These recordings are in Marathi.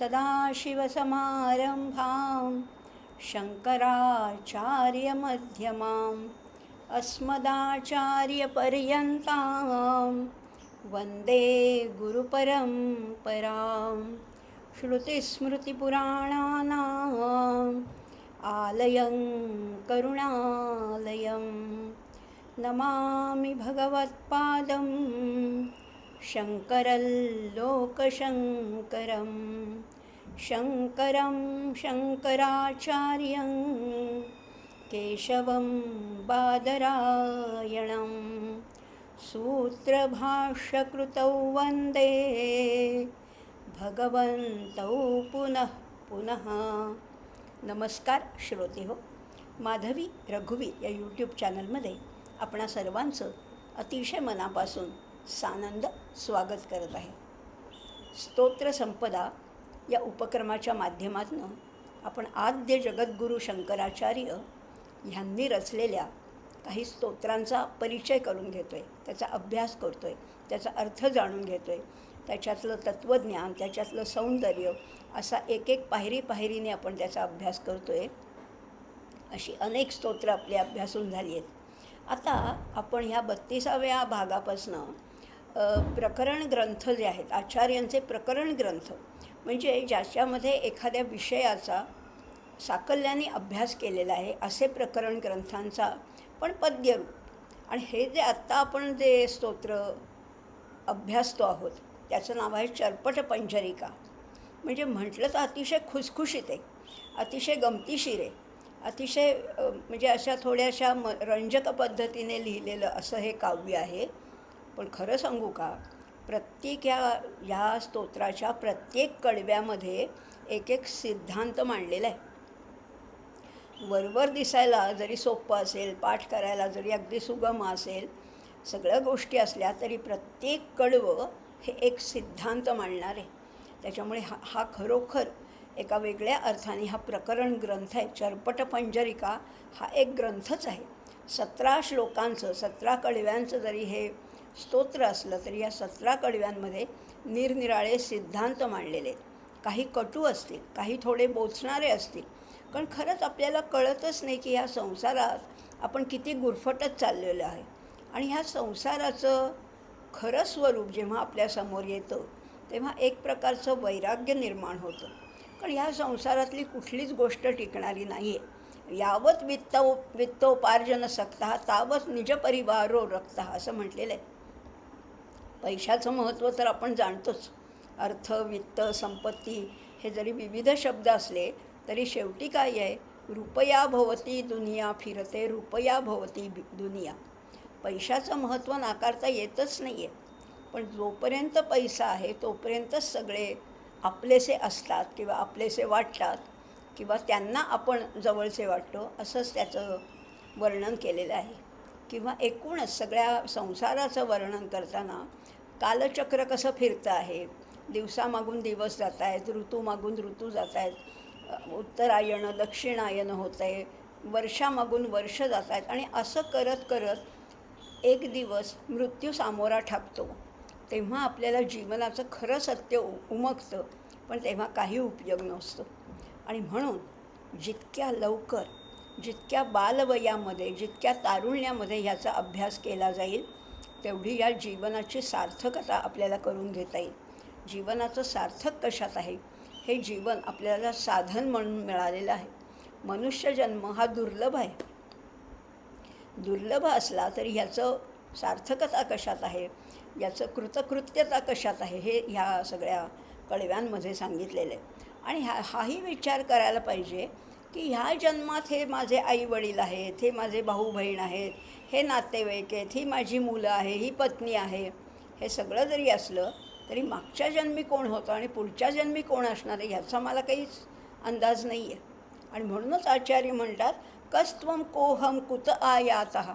सदाशिवसमारंभां शङ्कराचार्यमध्यमाम् अस्मदाचार्यपर्यन्तां वन्दे गुरुपरम्परां। श्रुतिस्मृतिपुराणानाम् आलयं करुणालयं नमामि भगवत्पादं शङ्करल्लोकशङ्करं शङ्करं शङ्कराचार्यं केशवं बादरायणं सूत्रभाष्यकृतौ वन्दे भगवन्तौ पुनः पुनः। नमस्कार श्रोते हो, माधवी रघुवीर या यूट्यूब चॅनलमध्ये आपणा सर्वांचं अतिशय मनापासून सानंद स्वागत करत आहे. स्तोत्र संपदा या उपक्रमाच्या माध्यमातून आपण आद्य जगद्गुरू शंकराचार्य ह्यांनी रचलेल्या काही स्तोत्रांचा परिचय करून घेतो आहे, त्याचा अभ्यास करतो आहे, त्याचा अर्थ जाणून घेतो आहे, त्याच्यातलं तत्त्वज्ञान, त्याच्यातलं सौंदर्य असा एक एक पायरीने आपण त्याचा अभ्यास करतो आहे. अशी अनेक स्तोत्र आपली अभ्यासून झाली आहेत. आता आपण ह्या 32व्या भागापासनं प्रकरण ग्रंथ जे आहेत, आचार्यांचे प्रकरण ग्रंथ, म्हणजे ज्याच्यामध्ये एखाद्या विषयाचा साकल्याने अभ्यास केलेला आहे असे प्रकरण ग्रंथांचा पण पद्यरूप. आणि हे जे आत्ता आपण जे स्तोत्र अभ्यासतो आहोत त्याचं नाव आहे चर्पट पंजरिका. म्हणजे म्हटलं तर अतिशय खुसखुशीत आहे, अतिशय गमतीशीर आहे, अतिशय म्हणजे अशा थोड्याशा रंजक पद्धतीने लिहिलेलं असं हे काव्य आहे. पण खरं सांगू का, प्रत्येक ह्या स्तोत्राच्या प्रत्येक कडव्यामध्ये एक एक सिद्धांत मांडलेला आहे. वरवर दिसायला जरी सोपं असेल, पाठ करायला जरी अगदी सुगम असेल, सगळ्या गोष्टी असल्या तरी प्रत्येक कडवं हे एक सिद्धांत मांडणार आहे. त्याच्यामुळे हा खरोखर एका वेगळ्या अर्थाने हा प्रकरण ग्रंथ आहे. चर्पट पंजरिका हा एक ग्रंथच आहे. 17 श्लोकांचं 17 कडव्यांचं जरी हे स्तोत्र असलं तरी या 17 कडव्यांमध्ये निरनिराळे सिद्धांत मांडलेले आहेत. काही कटू असतील, काही थोडे बोचणारे असतील, पण खरंच आपल्याला कळतच नाही की ह्या संसारात आपण किती गुरफटत चाललेलं आहे. आणि ह्या संसाराचं खरं स्वरूप जेव्हा आपल्यासमोर येतं तेव्हा एक प्रकारचं वैराग्य निर्माण होतं. कारण ह्या संसारातली कुठलीच गोष्ट टिकणारी नाही आहे. यावत वित्तोपार्जन सक्तः तावत निजपरिवारो रक्तः असं म्हटलेलं आहे. पैशाचं महत्त्व तर आपण जाणतोच. अर्थ, वित्त, संपत्ती हे जरी विविध शब्द असले तरी शेवटी काय आहे, रुपया भवती दुनिया फिरते, रुपया भवती दुनिया. पैशाचं महत्त्व नाकारता येतच नाही आहे. पण जोपर्यंत पैसा आहे तोपर्यंतच सगळे आपलेसे असतात किंवा आपलेसे वाटतात किंवा त्यांना आपण जवळचे वाटतो, असंच त्याचं वर्णन केलेलं आहे. किंवा एकूणच सगळ्या संसाराचं वर्णन करताना कालचक्र कसं फिरतं आहे, दिवसामागून दिवस जात आहेत, ऋतूमागून ऋतू जात आहेत, उत्तरायण दक्षिणायन होत आहे, वर्षामागून वर्ष जात आहेत. आणि असं करत करत एक दिवस मृत्यू सामोरा ठाकतो. तेव्हा आपल्याला जीवनाचं खरं सत्य उमगतं, पण तेव्हा काही उपयोग नसतो. आणि म्हणून जितक्या लवकर, जितक्या बालवयामध्ये, जितक्या तारुण्यामध्ये ह्याचा अभ्यास केला जाईल तेवढी या जीवनाची सार्थकता आपल्याला करून घेता येईल. जीवनाचं सार्थक कशात आहे, हे जीवन आपल्याला साधन म्हणून मिळालेलं आहे. मनुष्यजन्म हा दुर्लभ आहे. दुर्लभ असला तरी ह्याचं सार्थकता कशात आहे, याचं कृतकृत्यता कशात आहे, हे ह्या सगळ्या कडव्यांमध्ये सांगितलेलं आहे. आणि हाही विचार करायला पाहिजे की ह्या जन्मात हे माझे आईवडील आहेत, हे माझे भाऊ बहीण आहेत, हे नातेवाईक आहेत, ही माझी मुलं आहे, ही पत्नी आहे. हे सगळं जरी असलं तरी मागच्या जन्मी कोण होतं आणि पुढच्या जन्मी कोण असणार आहे ह्याचा मला काहीच अंदाज नाही आहे. आणि म्हणूनच आचार्य म्हणतात, कस्त्वं कोहम कुत आयातः.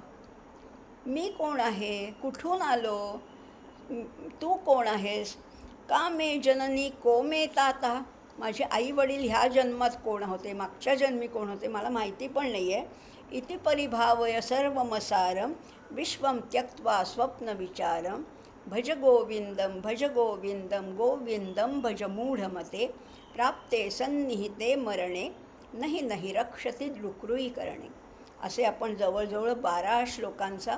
मी कोण आहे, कुठून आलो, तू कोण आहेस, का मे जननी को मे ताता. माझे आई वडील ह्या जन्मात कोण होते, मागच्या जन्मी कोण होते मला माहिती पण नाही आहे. इति परिभावय सर्वमसारं विश्वं त्यक्त्वा स्वप्न विचारं भज गोविंदम गोविंदम भज मूढमते प्राप्ते सन्निहिते मरणे नहि नहि रक्षति डुक्रुई करणे. असे आपण जवळजवळ 12 श्लोकांचा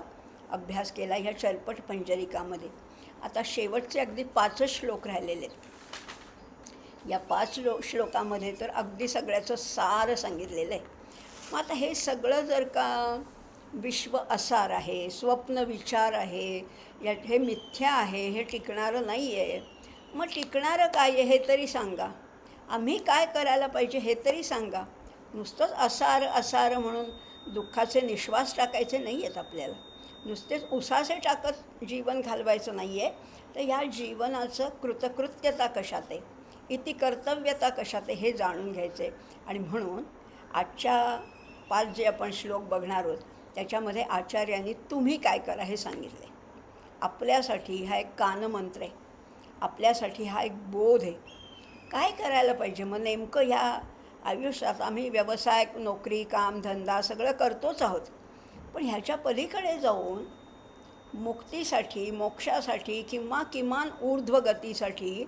अभ्यास केला ह्या चरपट पंजरिकामध्ये. आता शेवटचे अगदी 5च श्लोक राहिलेले आहेत. या 5 श्लोकामध्ये तर अगदी सगळ्याचं सार सांगितलेलं आहे. मग आता हे सगळं जर का विश्व असार आहे, स्वप्न विचार आहे, हे मिथ्या आहे, हे टिकणारं नाही आहे, मग टिकणारं काय आहे हे तरी सांगा. आम्ही काय करायला पाहिजे हे तरी सांगा. नुसतंच असार असार म्हणून दुःखाचे निश्वास टाकायचे नाही आहेत आपल्याला. नुसतेच उसासे टाकत जीवन घालवायचं नाही आहे. तर ह्या जीवनाचं कृतकृत्यता कशात आहे, इति कर्तव्यता कशात आहे हे जाणून घ्यायचं आहे. आणि म्हणून आजच्या 5 जे आपण श्लोक बघणार आहोत त्याच्यामध्ये आचार्यांनी तुम्ही काय करा हे सांगितले. आपल्यासाठी हा एक कानमंत्र आहे, आपल्यासाठी हा एक बोध आहे. काय करायला पाहिजे मग नेमकं ह्या आयुष्यात. आम्ही व्यवसाय, नोकरी, काम, धंदा सगळं करतोच आहोत, पण ह्याच्या पलीकडे जाऊन मुक्तीसाठी, मोक्षासाठी किंवा किमान ऊर्ध्वगतीसाठी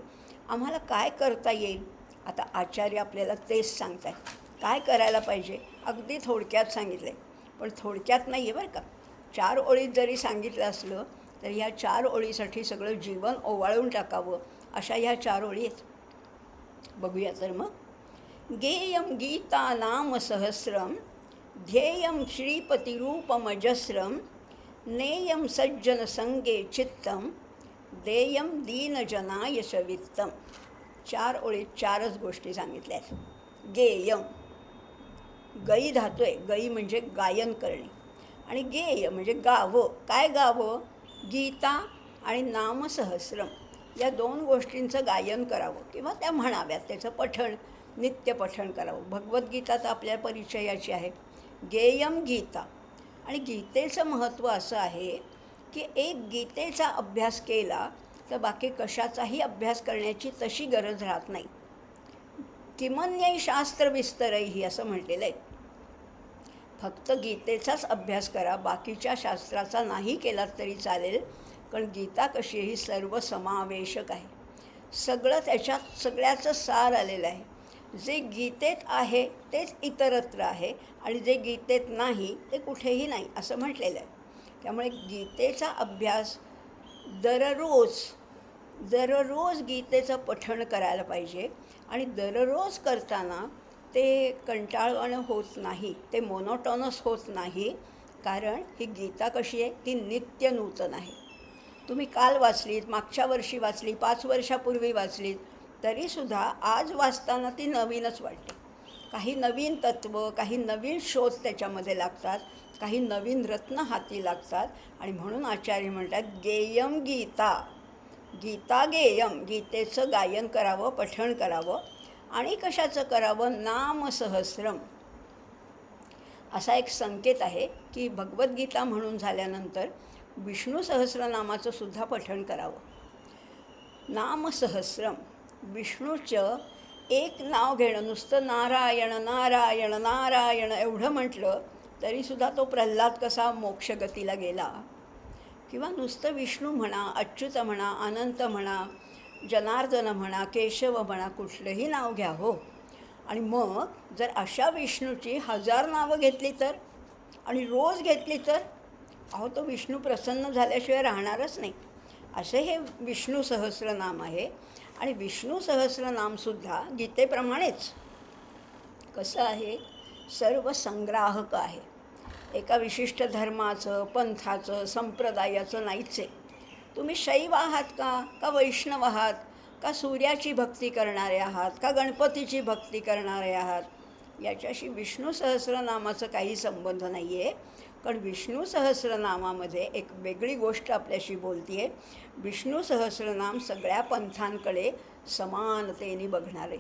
आम्हाला काय करता येईल. आता आचार्य आपल्याला तेच सांगतात. काय करायला पाहिजे अगदी थोडक्यात सांगितले, पण थोडक्यात नाही आहे बरं का. 4 ओळीत जरी सांगितलं असलं तर ह्या 4 ओळीसाठी सगळं जीवन ओवाळून टाकावं अशा ह्या 4 ओळी आहेत. बघूया तर मग. गेयम गीता नाम सहस्रम ध्येयम श्रीपतिरूपमजस्रम नेयम सज्जन संगे चित्तम देयम दीनजनाय शवित्तम. 4 ओळीत 4च गोष्टी सांगितल्या आहेत. गेयम, गई धातू आहे. गई म्हणजे गायन करणे. आणि गेय म्हणजे गावं. काय गावं? गीता आणि नामसहस्रम या 2 गोष्टींचं गायन करावं किंवा त्या म्हणाव्यात. त्याचं पठण, नित्य पठण करावं. भगवद्गीता तर आपल्या परिचयाची आहे. गेयम गीता. आणि गीतेचं महत्त्व असं आहे की एक गीतेचा अभ्यास केला तर बाकी कशाचाही अभ्यास करण्याची तशी गरज राहत नाही. किमन्यै शास्त्र विस्तरैही असं म्हटलेलं आहे. फक्त गीतेचाच अभ्यास करा, बाकीच्या शास्त्राचा नाही केलात तरी चालेल. कारण गीता कशी ही सर्वसमावेशक आहे. सगळं त्याच्यात सगळ्याचं सार आलेलं आहे. जे गीतेत आहे तेच इतरत्र आहे आणि जे गीतेत नाही ते कुठेही नाही असं म्हटलेलं आहे. त्यामुळे गीतेचा अभ्यास दररोज गीतेचं पठण करायला पाहिजे. आणि दररोज करताना ते कंटाळवाणं होत नाही, ते मोनोटॉनस होत नाही. कारण ही गीता कशी आहे, ती नित्य नूतन आहे. तुम्ही काल वाचलीत, मागच्या वर्षी वाचली, 5 वर्षापूर्वी वाचलीत, तरीसुद्धा आज वाचताना ती नवीनच वाटते. काही नवीन तत्त्व, काही नवीन शोध त्याच्यामध्ये लागतात, काही नवीन रत्न हाती लागतात. आणि म्हणून आचार्य म्हणतात गेयम गीता. गीता गेयम, गीतेचं गायन करावं, पठण करावं. आणि कशाचं करावं? नामसहस्रम. असा एक संकेत आहे की भगवद्गीता म्हणून झाल्यानंतर विष्णू सहस्रनामाचं सुद्धा पठण करावं. नामसहस्रम, विष्णूचं एक नाव घेणं. नुसतं नारायण नारायण नारायण एवढं म्हटलं तरीसुद्धा तो प्रल्हाद कसा मोक्षगतीला गेला. किंवा नुसतं विष्णू म्हणा, अच्युत म्हणा, अनंत म्हणा, जनार्दन म्हणा, केशव म्हणा, कुठलंही नाव घ्या हो. आणि मग जर अशा विष्णूची 1000 नावं घेतली तर, आणि रोज घेतली तर, अहो तो विष्णू प्रसन्न झाल्याशिवाय राहणारच नाही. असे हे विष्णू सहस्रनाम आहे. आणि विष्णू सहस्रनामसुद्धा गीतेप्रमाणेच कसं आहे, सर्व संग्राहक आहे. एका विशिष्ट धर्माचं, पंथाचं, संप्रदायाचं नाहीच आहे. तुम्ही शैव आहात का वैष्णव आहात, का सूर्याची भक्ती करणारे आहात, का गणपतीची भक्ती करणारे आहात, याच्याशी विष्णू सहस्रनामाचं काही संबंध नाही आहे. कारण विष्णू सहस्रनामामध्ये एक वेगळी गोष्ट आपल्याशी बोलते आहे. विष्णू सहस्रनाम सगळ्या पंथांकडे समानतेने बघणारे.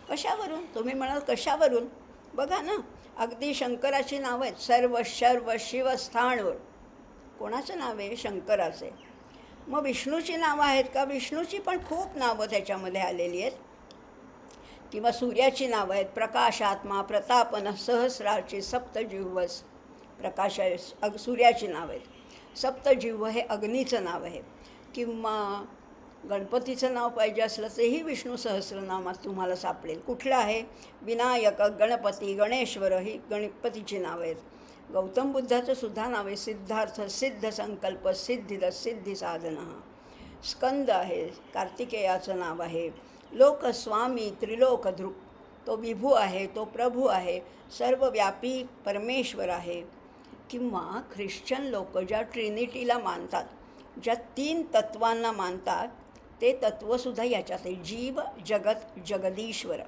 कशावरून? तुम्ही म्हणाल कशावरून? बघा ना, अगदी शंकराची नावं आहेत. सर्व शर्व शिवस्थानवर कोणाचं नाव आहे? शंकराचे. मग विष्णूची नावं आहेत का? विष्णूची पण खूप नावं त्याच्यामध्ये आलेली आहेत. किंवा सूर्याची नावं आहेत. प्रकाशात्मा, प्रतापन, सहस्राची, सप्तजिह्वस, प्रकाश सूर्याची नावं आहेत. सप्तजिह्व हे अग्नीचं नाव आहे. किंवा गणपतीचं नाव पाहिजे असलं तेही विष्णू सहस्रनामात तुम्हाला सापडेल. कुठलं आहे? विनायक, गणपती, गणेश्वर ही गणपतीची नावं आहेत. गौतम बुद्धाचं सुद्धा नाव आहे सिद्धार्थ, सिद्ध संकल्प, सिद्धिद, सिद्धी साधना. स्कंद आहे, कार्तिकेयाचं नाव आहे. लोकस्वामी, त्रिलोकधृक, तो विभू आहे, तो प्रभू आहे, सर्वव्यापी परमेश्वर आहे. किंवा ख्रिश्चन लोक ज्या ट्रिनिटीला मानतात, ज्या 3 तत्वांना मानतात, ते तत्त्वसुद्धा याच्यात आहे. जीव, जगत, जगदीश्वर.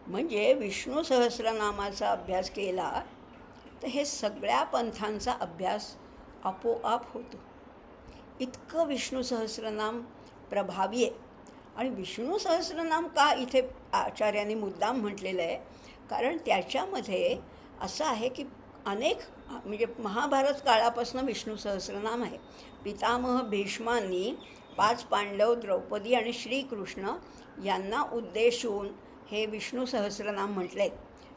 म्हणजे विष्णू सहस्रनामाचा अभ्यास केला तर हे सगळ्या पंथांचा अभ्यास आपोआप होतो. इतकं विष्णू सहस्रनाम प्रभावी आहे. आणि विष्णू सहस्रनाम का इथे आचार्यांनी मुद्दाम म्हटलेलं आहे? कारण त्याच्यामध्ये असं आहे की अनेक म्हणजे महाभारत काळापासून विष्णू सहस्रनाम आहे. पितामह भीष्मांनी 5 पांडव, द्रौपदी आणि श्रीकृष्ण यांना उद्देशून हे विष्णू सहस्रनाम म्हटले आहेत.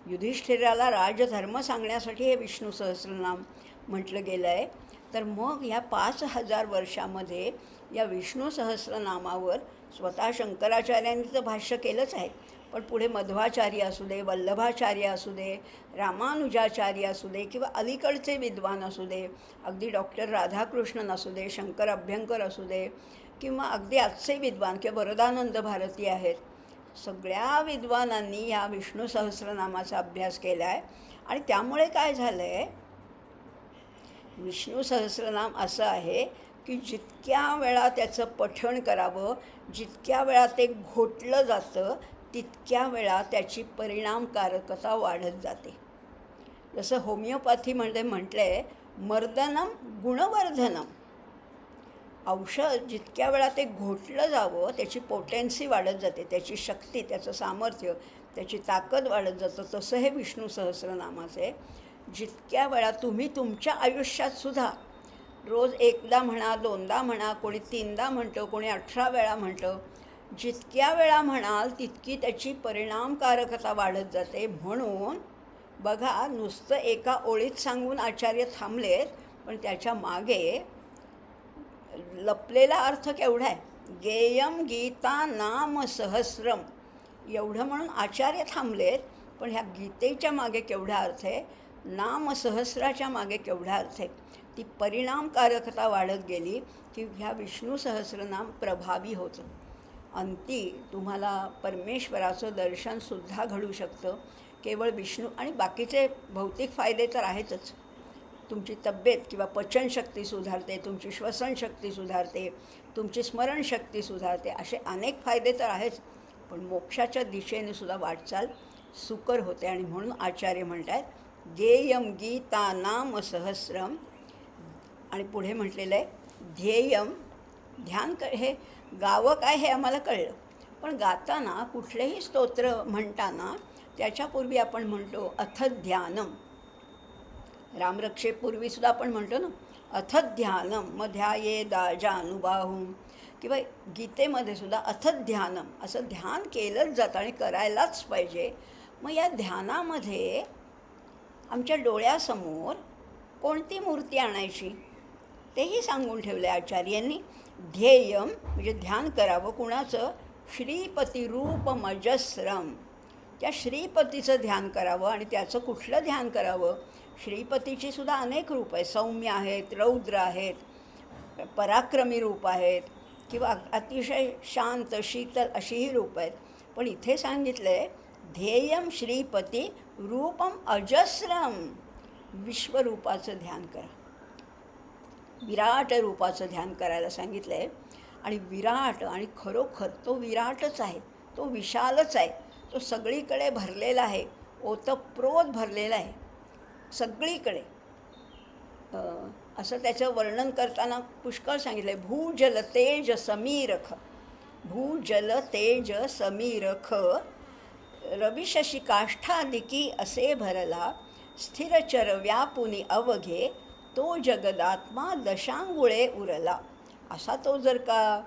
युधिष्ठिराला राजधर्म सांगण्यासाठी हे विष्णू सहस्रनाम म्हटलं गेलं आहे. तर मग ह्या 5000 वर्षामध्ये या विष्णू सहस्रनामावर स्वतः शंकराचार्यांनी तर भाष्य केलंच आहे, पण पुढे मध्वाचार्य असू दे, वल्लभाचार्य असू दे, रामानुजाचार्य असू दे, किंवा अलीकडचे विद्वान असू दे, अगदी डॉक्टर राधाकृष्णन असू दे, शंकर अभ्यंकर असू दे, किंवा अगदी आजचे विद्वान किंवा वरदानंद भारती आहेत, सगळ्या विद्वानांनी या विष्णू सहस्रनामाचा अभ्यास केला आहे. आणि त्यामुळे काय झालं आहे, विष्णू सहस्रनाम असं आहे की जितक्या वेळा त्याचं पठण करावं, जितक्या वेळा ते घोटलं जातं, तितक्या वेळा त्याची परिणामकारकता वाढत जाते. जसं होमिओपॅथीमध्ये म्हटलं आहे, मर्दनम गुणवर्धनम. औषध जितक्या वेळा ते घोटलं जावं त्याची पोटेन्सी वाढत जाते, त्याची शक्ती, त्याचं सामर्थ्य, त्याची ताकद वाढत जातं. तसं हे विष्णू सहस्रनामाचं आहे. जितक्या वेळा तुम्ही तुमच्या आयुष्यातसुद्धा रोज 1दा म्हणा, 2दा म्हणा, कोणी 3दा म्हणतं, कोणी 18 वेळा म्हणतं, जितक्या वेळा म्हणाल तितकी त्याची परिणामकारकता वाढत जाते. म्हणून बघा, नुसतं एका ओळीत सांगून आचार्य थांबलेत, पण त्याच्या मागे लपलेला अर्थ केवढा आहे. गेयम गीता नाम सहस्रम एवढं म्हणून आचार्य थांबलेत, पण ह्या गीतेच्या मागे केवढा अर्थ आहे, नामसहस्राच्या मागे केवढा अर्थ आहे. ती परिणामकारकता वाढत गेली की ह्या विष्णू सहस्रनाम प्रभावी होतं. अंती तुम्हाला परमेश्वराचं दर्शनसुद्धा घडू शकतं केवळ विष्णू. आणि बाकीचे भौतिक फायदे तर आहेतच. तुमची तब्येत किंवा पचनशक्ती सुधारते, तुमची श्वसनशक्ती सुधारते, तुमची स्मरणशक्ती सुधारते, असे अनेक फायदे तर आहेच. पण मोक्षाच्या दिशेने सुद्धा वाटचाल सुकर होते. आणि म्हणून आचार्य म्हणतात गेयम गीता नाम सहस्रम. आणि पुढे म्हटलेलं आहे ध्येयम, ध्यान हे गावं काय हे आम्हाला कळलं, पण गाताना कुठलेही स्तोत्र म्हणताना त्याच्यापूर्वी आपण म्हणतो अथ ध्यानम. रामरक्षेपूर्वीसुद्धा आपण म्हणतो ना अथ ध्यानम, मग ध्याये दाजानुबाहुम. किंवा गीतेमध्ये सुद्धा अथ ध्यानम, असं ध्यान केलंच जातं आणि करायलाच पाहिजे. मग या ध्यानामध्ये आमच्या डोळ्यासमोर कोणती मूर्ती आणायची तेही सांगून ठेवलं आहे आचार्यांनी. ध्येयम म्हणजे ध्यान करावं कुणाचं, श्रीपतिरूपमजस्रम. त्या श्रीपतीचं ध्यान करावं. आणि त्याचं कुठलं ध्यान करावं, श्रीपतीची सुद्धा अनेक रूप आहेत. सौम्य आहेत, रौद्र आहेत, पराक्रमी रूप आहेत, किंवा अतिशय शांत शीतल अशीही रूप आहेत. पण इथे सांगितलं आहे ध्येयम श्रीपती रूपम अजस्रम. विश्वरूपाचं ध्यान करा, विराट रूपाचं ध्यान करायला सांगितलं आहे. आणि विराट, आणि खरोखर तो विराटच आहे, तो विशालच आहे, तो सगळीकडे भरलेला आहे, ओतप्रोत भरलेला आहे सगळीकडे. असं त्याचं वर्णन करताना पुष्कळ सांगितलं आहे. भूजल तेज समीरख, भूजल तेज समीरख, रविशशी काष्ठादिकी असे भरला, स्थिरचर व्यापुनी अवघे, तो जगदात्मा दशांगुळे उरला. असा तो जर का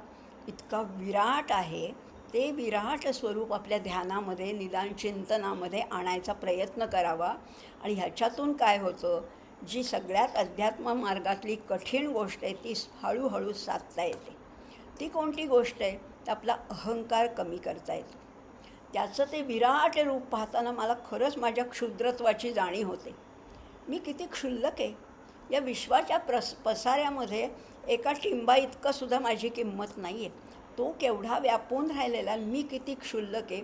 इतका विराट आहे, ते विराट स्वरूप आपल्या ध्यानामध्ये, निदान चिंतनामध्ये आणायचा प्रयत्न करावा. आणि ह्याच्यातून काय होतं, जी सगळ्यात अध्यात्म मार्गातली कठीण गोष्ट आहे ती हळूहळू साधता येते. ती कोणती गोष्ट आहे? तर आपला अहंकार कमी करता येतो. त्याचं ते विराट रूप पाहताना मला खरंच माझ्या क्षुद्रत्वाची जाणीव होते. मी किती क्षुल्लक आहे. या विश्वाच्या पसाऱ्यामध्ये एका टिंबा इतकं सुद्धा माझी किंमत नाही आहे. तो केवढा व्यापून राहिलेला, मी किती क्षुल्लक आहे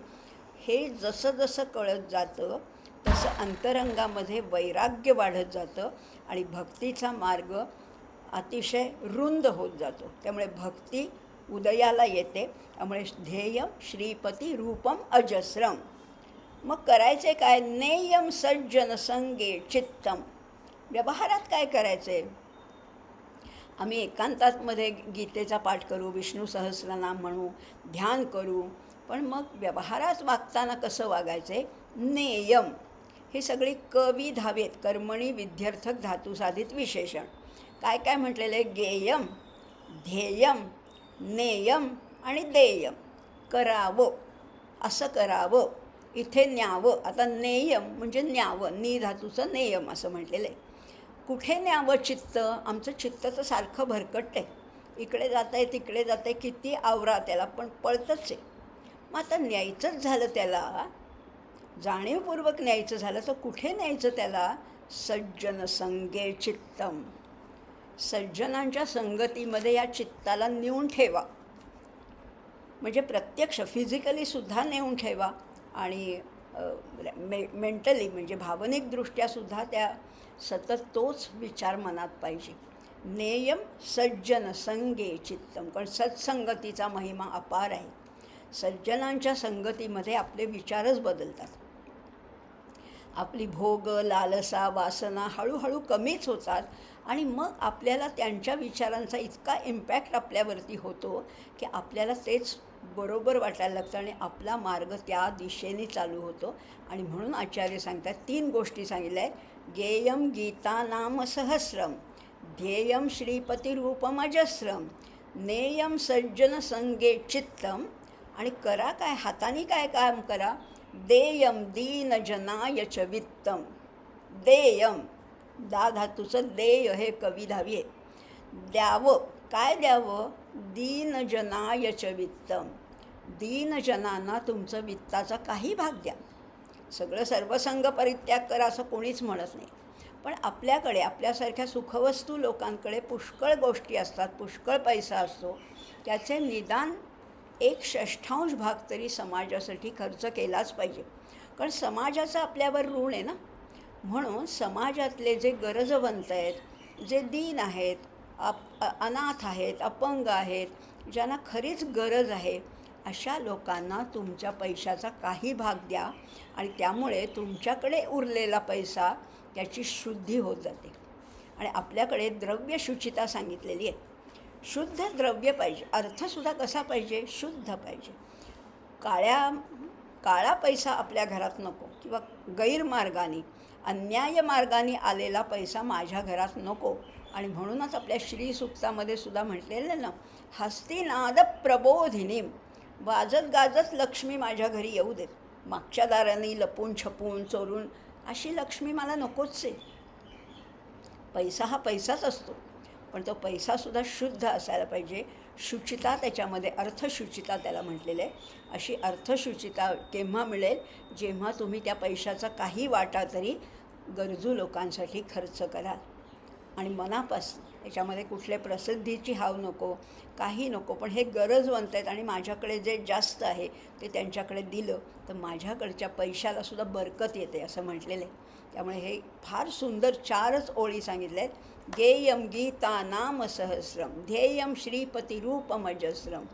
हे जसं जसं कळत जातं तसं अंतरंगामध्ये वैराग्य वाढत जातं आणि भक्तीचा मार्ग अतिशय रुंद होत जातो. त्यामुळे भक्ती उदयाला येते. त्यामुळे ध्येयम श्रीपती रूपम अजस्रम. मग करायचे काय? नेयम सज्जन संगे चित्तम. व्यवहारात काय करायचं आहे? आम्ही एकांतातमध्ये गीतेचा पाठ करू, विष्णू सहस्रनाम म्हणू, ध्यान करू, पण मग व्यवहारात वागताना कसं वागायचं आहे? नेयम. ही सगळी कवी धावेत. कर्मणी विध्यर्थक धातू साधित विशेषण. काय काय म्हटलेलं आहे? गेयम, ध्येयम, नेयम आणि देयम. करावं, असं करावं, इथे न्यावं. आता नेयम म्हणजे न्यावं, नी धातूचं नेयम असं म्हटलेलं आहे. कुठे न्यावं चित्त? आमचं चित्त तर सारखं भरकटतं आहे. इकडे जात आहे, तिकडे जात आहे, किती आवरा त्याला, पण पळतच आहे. मग आता न्यायचंच झालं त्याला, जाणीवपूर्वक न्यायचं झालं तर कुठे न्यायचं त्याला? सज्जन संगे चित्तम. सज्जनांच्या संगतीमध्ये या चित्ताला नेऊन ठेवा. म्हणजे प्रत्यक्ष फिजिकलीसुद्धा नेऊन ठेवा आणि मेंटली म्हणजे भावनिकदृष्ट्यासुद्धा त्या सतत तोच विचार मनात पाहिजे. नेयम सज्जन संगे चित्तम. कारण सत्संगतीचा महिमा अपार आहे. सज्जनांच्या संगतीमध्ये आपले विचारच बदलतात. आपली भोग, लालसा, वासना हळूहळू कमीच होतात आणि मग आपल्याला त्यांच्या विचारांचा इतका इम्पॅक्ट आपल्यावरती होतो की आपल्याला तेच बरोबर वाटायला लागतं आणि आपला मार्ग त्या दिशेने चालू होतो. आणि म्हणून आचार्य सांगतात 3 गोष्टी सांगितल्या आहेत. गेयम गीता नाम सहस्रम, ध्येयम श्रीपतिरूपम अजस्रम, नेयम सज्जन संगे चित्तम. आणि करा काय? हाताने काय काम करा? देयम दीनजनाय च वित्तम. देयम, दा धातूचं देय हे कवी धावी आहे. द्यावं, काय द्यावं? दीनजनाय च वित्तम. दीनजनांना तुमचं वित्ताचा काही भाग द्या. सगळं सर्वसंग परित्याग करा असं कोणीच म्हणत नाही. पण आपल्याकडे आपल्यासारख्या सुखवस्तू लोकांकडे पुष्कळ गोष्टी असतात, पुष्कळ पैसा असतो. त्याचे निदान 1/6 भाग तरी समाजासाठी खर्च केलाच पाहिजे. कारण समाजाचं आपल्यावर ऋण आहे ना. म्हणून समाजातले जे गरजवंत आहेत, जे दीन आहेत, अनाथ आहेत, अपंग आहेत, ज्यांना खरीच गरज आहे, अशा लोकांना तुमच्या पैशाचा काही भाग द्या आणि त्यामुळे तुमच्याकडे उरलेला पैसा त्याची शुद्धी होत जाते. आणि आपल्याकडे द्रव्यशुचिता सांगितलेली आहे. शुद्ध द्रव्य पाहिजे. अर्थसुद्धा कसा पाहिजे? शुद्ध पाहिजे. काळा पैसा आपल्या घरात नको, किंवा गैरमार्गाने अन्याय मार्गाने आलेला पैसा माझ्या घरात नको. आणि म्हणूनच आपल्या श्रीसूक्तामध्ये सुद्धा म्हटलेलं ना, हस्तिनाद प्रबोधिनी. वाजत गाजत लक्ष्मी माझ्या घरी येऊ देत. मागच्या दाराने लपून छपून चोरून अशी लक्ष्मी मला नकोच आहे. पैसा हा पैसाच असतो, पण तो पैसासुद्धा शुद्ध असायला पाहिजे. शुचिता त्याच्यामध्ये, अर्थशुचिता त्याला म्हटलेलं आहे. अशी अर्थशुचिता केव्हा मिळेल? जेव्हा तुम्ही त्या पैशाचा काही वाटा तरी गरजू लोकांसाठी खर्च कराल आणि मनापासून. त्याच्यामध्ये कुठल्या प्रसिद्धीची हाव नको, काही नको, पण हे गरजवंत आहेत आणि माझ्याकडे जे जास्त आहे ते त्यांच्याकडे दिलं तर माझ्याकडच्या पैशालासुद्धा बरकत येते असं म्हटलेलं आहे. त्यामुळे हे फार सुंदर 4च ओळी सांगितल्या आहेत. गेयम गीता नाम सहस्रम, ध्येयम श्रीपतिरूपमजस्रम,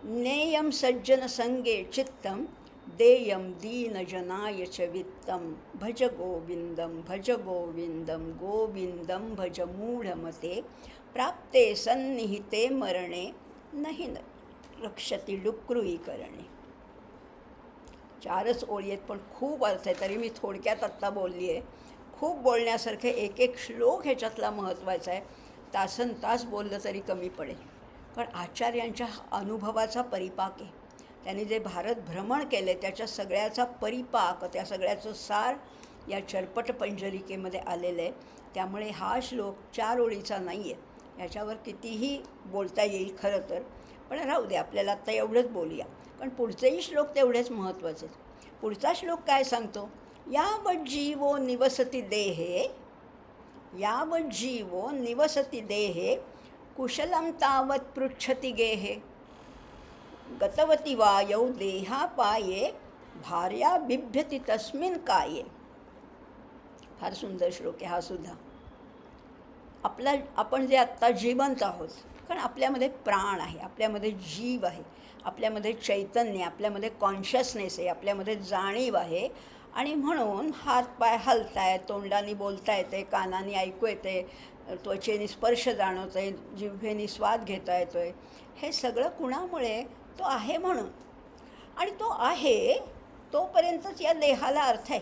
नेयम सज्जन संगे चित्तम, देयम दीनजनाय च वित्तम. भज गोविंदम भज गोविंदम, गोविंदम भज मूढमते, प्राप्ते सन्निहिते मरणे, नहि रक्षति डुक्रुई करणे. 4च ओळी आहेत, पण खूप अर्थ आहे. तरी मी थोडक्यात आत्ता बोलली आहे. खूप बोलण्यासारखे एक श्लोक ह्याच्यातला महत्त्वाचा आहे. तासनतास बोललं तरी कमी पडेल. कारण आचार्यांच्या अनुभवाचा परिपाक आहे. त्यांनी जे भारत भ्रमण केले त्याच्या सगळ्याचा परिपाक, त्या सगळ्याचं सार या चरपट पंजरिकेमध्ये आलेलं आहे. त्यामुळे हा श्लोक 4 ओळीचा नाही आहे. याच्यावर कितीही बोलता येईल खरं तर, पण राहू दे, आपल्याला आत्ता एवढंच बोलूया. पण पुढचेही श्लोक तेवढेच महत्त्वाचे आहेत. पुढचा श्लोक काय सांगतो? यावत् जीवो निवसति देहे, यावत् जीवो निवसति देहे, कुशलं तावत् पृच्छति गेहे, गतवती वायौ देहापाये, भार्या बिभ्यति तस्मिन् काये. फार सुंदर श्लोक आहे हा सुद्धा. आपण जे आत्ता जिवंत आहोत, कारण आपल्यामध्ये प्राण आहे, आपल्यामध्ये जीव आहे, आपल्यामध्ये चैतन्य, आपल्यामध्ये कॉन्शियसनेस आहे, आपल्यामध्ये जाणीव आहे. आणि म्हणून हातपाय हलताय, तोंडाने बोलता येते, कानाने ऐकू येते, त्वचेने स्पर्श जाणवतं आहे, जिव्हेने स्वाद घेता येतो आहे. हे सगळं कुणामुळे? तो आहे म्हणून. आणि तो आहे तोपर्यंतच या देहाला अर्थ आहे.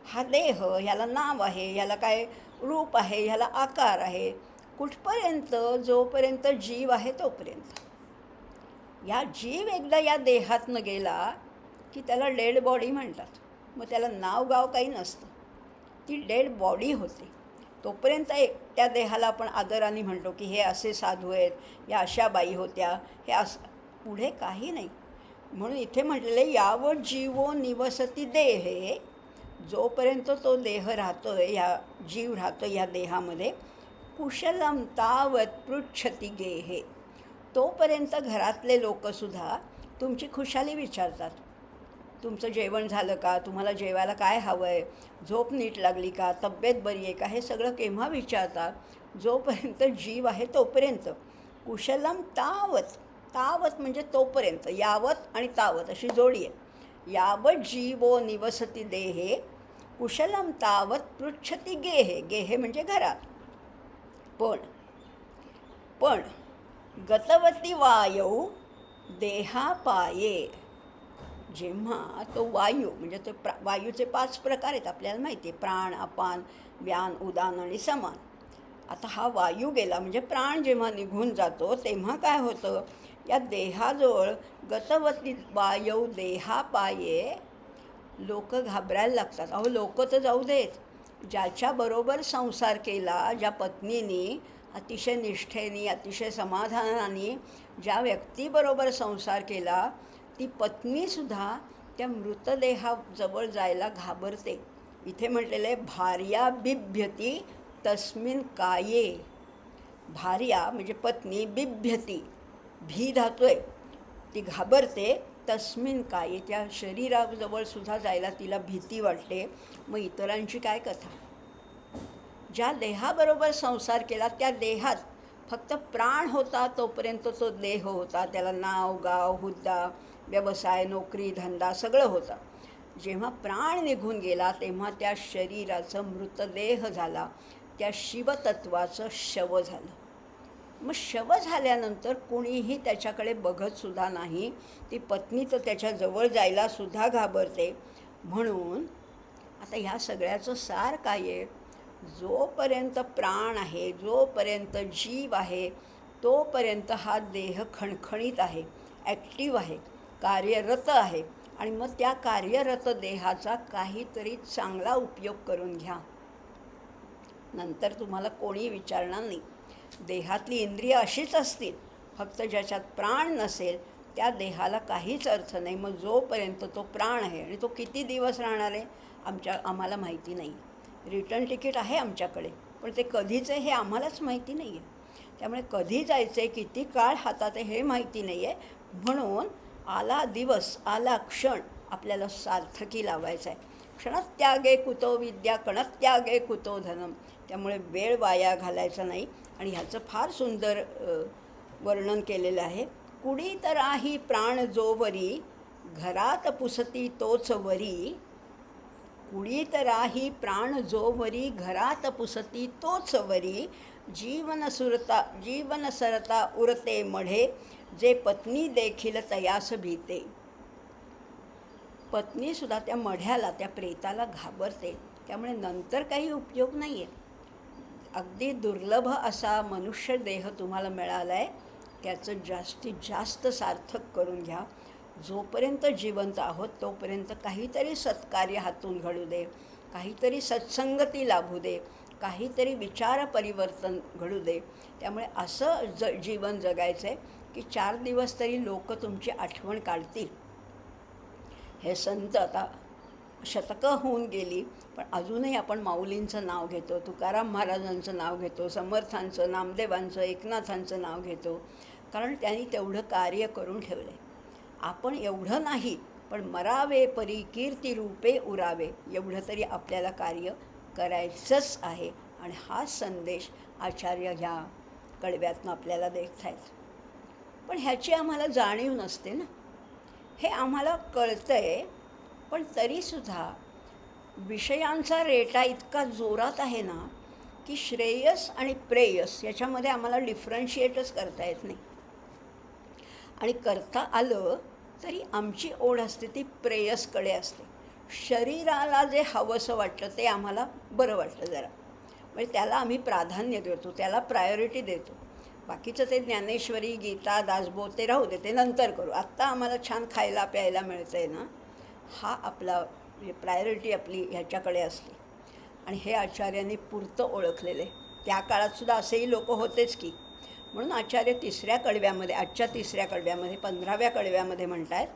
हा देह, ह्याला नाव आहे, ह्याला काय रूप आहे, ह्याला आकार आहे. कुठपर्यंत? जोपर्यंत जीव आहे तोपर्यंत. या जीव एकदा या देहातनं गेला की त्याला डेड बॉडी म्हणतात. मग त्याला नाव गाव काही नसतं, ती डेड बॉडी होते. तोपर्यंत त्या देहाला आपण आदराने म्हणतो की हे असे साधू आहेत, या अशा बाई होत्या, हे असं. पुढे काही नाही. म्हणून इथे म्हटलेलं आहे यावत् जीवो निवसति देहे, जोपर्यंत तो देह राहतो आहे, या जीव राहतो या देहामध्ये, कुशलं तावत् पृच्छति गेहे, तोपर्यंत घरातले लोकसुद्धा तुमची खुशाली विचारतात. तुमचं जेवण झालं का, तुम्हाला जेवायला काय हवं आहे, झोप नीट लागली का, तब्येत बरी आहे का, हे सगळं केव्हा विचारतात? जोपर्यंत जीव आहे तोपर्यंत. कुशलं तावत्, तावत् म्हणजे तोपर्यंत, यावत आणि तावत अशी जोडी आहे. यावत् जीवो निवसति देहे, कुशलं तावत् पृच्छति गेहे, गेहे म्हणजे घरात. पण गतवती वायौ देहापाये, जेव्हा तो वायू म्हणजे तो वायूचे 5 प्रकार आहेत आपल्याला माहिती आहे, प्राण, अपान, व्यान, उदान आणि समान. आता हा वायू गेला म्हणजे प्राण जेव्हा निघून जातो तेव्हा काय होतं? या देहाजवळ गतवती वायौ देहापाये, लोक घाबरायला लागतात. अहो लोक तर जाऊ देत, ज्याच्याबरोबर संसार केला, ज्या पत्नीने अतिशय निष्ठेने, अतिशय समाधानाने ज्या व्यक्तीबरोबर संसार केला, ती पत्नीसुद्धा त्या मृतदेहाजवळ जायला घाबरते. इथे म्हटलेलं आहे भार्या बिभ्यती तस्मिन् काये. भार्या म्हणजे पत्नी, बिभ्यती भी धातू आहे, ती घाबरते. तस्मिन् काये, त्या शरीराजवळसुद्धा जायला तिला भीती वाटते. मग इतरांची काय कथा? ज्या देहाबरोबर संसार केला त्या देहात फक्त प्राण होता तोपर्यंत तो देह होता, त्याला नाव गाव, हुद्दा, व्यवसाय, नोकरी, धंदा सगळं होतं. जेव्हा प्राण निघून गेला तेव्हा त्या शरीराचं मृतदेह झाला, त्या शिवतत्वाचं शव झालं. मग शव झाल्यानंतर कुणीही त्याच्याकडे बघतसुद्धा नाही. ती पत्नी तर त्याच्याजवळ जायलासुद्धा घाबरते. म्हणून आता ह्या सगळ्याचं सार काय आहे? जोपर्यंत प्राण आहे, जोपर्यंत जीव आहे, तोपर्यंत हा देह खणखणीत आहे, ॲक्टिव्ह आहे, कार्यरत आहे. आणि मग त्या कार्यरत देहाचा काहीतरी चांगला उपयोग करून घ्या. नंतर तुम्हाला कोणी विचारणार नाही. देहातली इंद्रिय अशीच असतील, फक्त ज्याच्यात प्राण नसेल त्या देहाला काहीच अर्थ नाही. मग जोपर्यंत तो प्राण आहे, आणि तो किती दिवस राहणार आहे आम्हाला माहिती नाही. रिटर्न तिकीट आहे आमच्याकडे, पण ते कधीचं आहे हे आम्हालाच माहिती नाही आहे. त्यामुळे कधी जायचं आहे, किती काळ हातात आहे हे माहिती नाही आहे. म्हणून आला दिवस, आला क्षण आपल्याला सार्थकी लावायचा आहे. क्षणत्यागे कुतो विद्या, कणत्यागे कुतो धनम. त्यामुळे वेळ वाया घालायचा नाही. आणि ह्याचं फार सुंदर वर्णन केलेलं आहे. कुडी तराही प्राण जोवरी, घरात पुसती तोच वरी. कुडी तराही प्राण जोवरी, घरात पुसती तोच वरी. जीवन सरता उरते मढे, जे पत्नी देखील तयास भीते. पत्नीसुद्धा त्या मढ्याला, त्या प्रेताला घाबरते. त्यामुळे नंतर काही उपयोग नाही आहे. अगदी दुर्लभ असा मनुष्य देह तुम्हाला मिळाला आहे, त्याचं जास्तीत जास्त सार्थक करून घ्या. जोपर्यंत जिवंत आहोत तोपर्यंत काहीतरी सत्कार्य हातून घडू दे, काहीतरी सत्संगती लाभू दे, काहीतरी विचार परिवर्तन घडू दे. त्यामुळे असं जीवन जगायचं आहे की 4 दिवस तरी लोक तुमची आठवण काढतील. हे संत आता शतकं होऊन गेली, पण अजूनही आपण माऊलींचं नाव घेतो, तुकाराम महाराजांचं नाव घेतो, समर्थांचं, नामदेवांचं, एकनाथांचं नाव घेतो, कारण त्यांनी तेवढं कार्य करून ठेवलं आहे. आपण एवढं नाही, पण मरावे परी कीर्ती रूपे उरावे एवढं तरी आपल्याला कार्य करायचंच आहे. आणि हा संदेश आचार्य ह्या कडव्यातनं आपल्याला देत आहेत. पण ह्याची आम्हाला जाणीव नसते ना. हे आम्हाला कळतं आहे, पण तरीसुद्धा विषयांचा रेटा इतका जोरात आहे ना की श्रेयस आणि प्रेयस याच्यामध्ये आम्हाला डिफरन्शिएटच करता येत नाही. आणि करता आलं तरी आमची ओढ असते ती प्रेयसकडे असते. शरीराला जे हवंसं वाटतं ते आम्हाला बरं वाटतं जरा, म्हणजे त्याला आम्ही प्राधान्य देतो, त्याला प्रायोरिटी देतो. बाकीचं ते ज्ञानेश्वरी, गीता, दासबोध ते राहू दे, ते नंतर करू. आत्ता आम्हाला छान खायला प्यायला मिळतं आहे ना, हा आपला प्रायोरिटी आपली ह्याच्याकडे असते. आणि हे आचार्यांनी पुरतं ओळखलेलं आहे. त्या काळातसुद्धा असेही लोक होतेच की. म्हणून आचार्य तिसऱ्या कडव्यामध्ये, आजच्या तिसऱ्या कडव्यामध्ये 15व्या कडव्यामध्ये म्हणत आहेत,